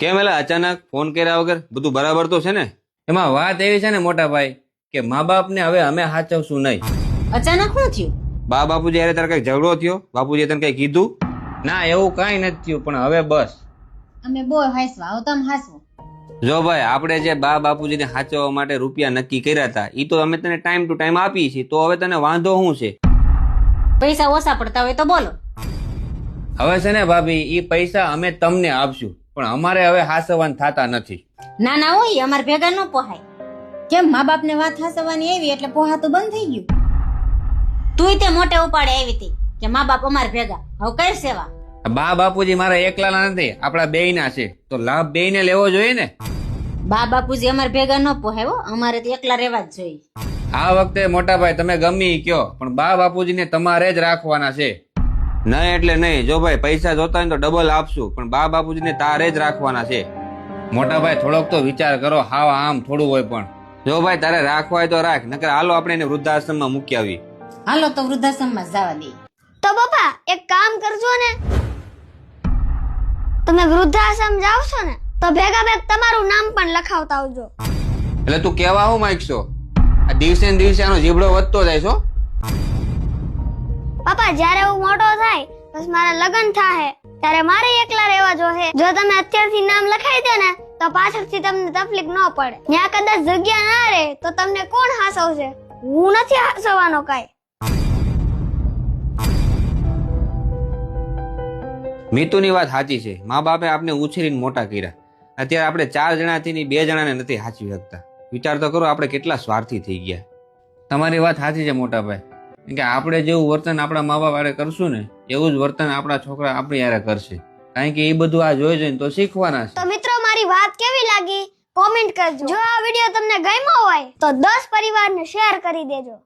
કેમ એલા અચાનક ફોન કર્યા વગર? બધું બરાબર તો છે ને? એમાં વાત એવી છે ને મોટા ભાઈ કે મા બાપને હવે અમે સાચવશું નહીં. અચાનક શું થયું? બા બાપુજી યારે તારે કઈ ઝઘડો થયો? બાપુજી તને કઈ કીધું? ના, એવું કઈ નથી થયું, પણ હવે બસ અમે બહુ હાસવા આવો તમે હાસવો. જો ભાઈ, આપણે જે બા બાપુજીને સાચવવા માટે રૂપિયા નક્કી કર્યા હતા એ તો અમે તને ટાઈમ ટુ ટાઈમ આપીએ છીએ, તો હવે તને વાંધો શું છે? પૈસા ઓછા પડતા હોય તો બોલો. હવે છે ને ભાભી, એ પૈસા અમે તમને આપશું, પણ અમારે હવે હાસવાન થતા નથી. ના ના હોય અમારે ભેગા ન પોહાય. કેમ મા બાપ ને વાત હાસવાની આવી એટલે પોહાતું બંધ થઈ ગયું? તુંય તે મોટે ઉપાડે આવી હતી કે મા બાપ અમારે ભેગા, હવે કઈ સેવા? બા બાપુજી મારા એકલાના નથી, આપણા બેયના છે, તો લાભ બેયને લેવો જોઈએ ને. બા બાપુજી અમારે ભેગા ન પોહાય હો, અમારે તો એકલા રહેવા જ જોઈએ. આ વખતે મોટા ભાઈ તમે ગમે ઈ કયો, પણ બા બાપુજીને તમારે જ રાખવાના છે. નહીં એટલે નહીં. જો ભાઈ પૈસા જોતા હોય તો ડબલ આપશું, પણ બા બાપુજીને તારે જ રાખવાના છે. મોટા ભાઈ થોડોક તો વિચાર કરો, હાવ આમ થોડું હોય. પણ જો ભાઈ તારે રાખવા હોય તો રાખ, નકર હાલો આપણે એને વૃદ્ધાશ્રમમાં મૂકી આવી. હાલો તો વૃદ્ધાશ્રમમાં જવા દઈએ. તો પપ્પા એક કામ કરજો ને, તમે વૃદ્ધાશ્રમ જાવ છો ને તો ભેગા ભેગ તમારું નામ પણ લખાવતા આવજો. એટલે તું કેવા હું માંગશો? આ દિવસે ને દિવસે આનો જીબડો વધતો જાય છો. પપ્પા જ્યારે હું મોટો થાય બસ મારા લગ્ન થાય ત્યારે મારે એકલા રહેવા જોહે. જો તમે અત્યારથી નામ લખાઈ દો ને તો પાછળથી તમને તકલીફ ન પડે. ત્યાં કદાચ જગ્યા ના રહે તો તમને કોણ હાસવશે? હું નથી હાસવવાનો કાઈ. મીતુની વાત સાચી છે. મા બાપે આપણે ઉછેરીને મોટા કર્યા. અત્યારે આપણે 4 જણાથી 2 જણાને નથી સાચવી શકતા. વિચાર તો કરો આપણે કેટલા સ્વાર્થી થઈ ગયા. તમારી વાત સાચી છે મોટા ભાઈ, કે આપણે જેવું વર્તન આપણા મા બાપ હારે કરશું ને એવું જ વર્તન આપણા છોકરા આપણી હારે કરશે. કારણ કે એ બધું આ જોઈ જોઈને તો શીખવાના છે. તો મિત્રો મારી વાત કેવી લાગી કોમેન્ટ કરજો. જો આ વિડીયો તમને ગમ્યો હોય તો 10 પરિવારને શેર કરી દેજો.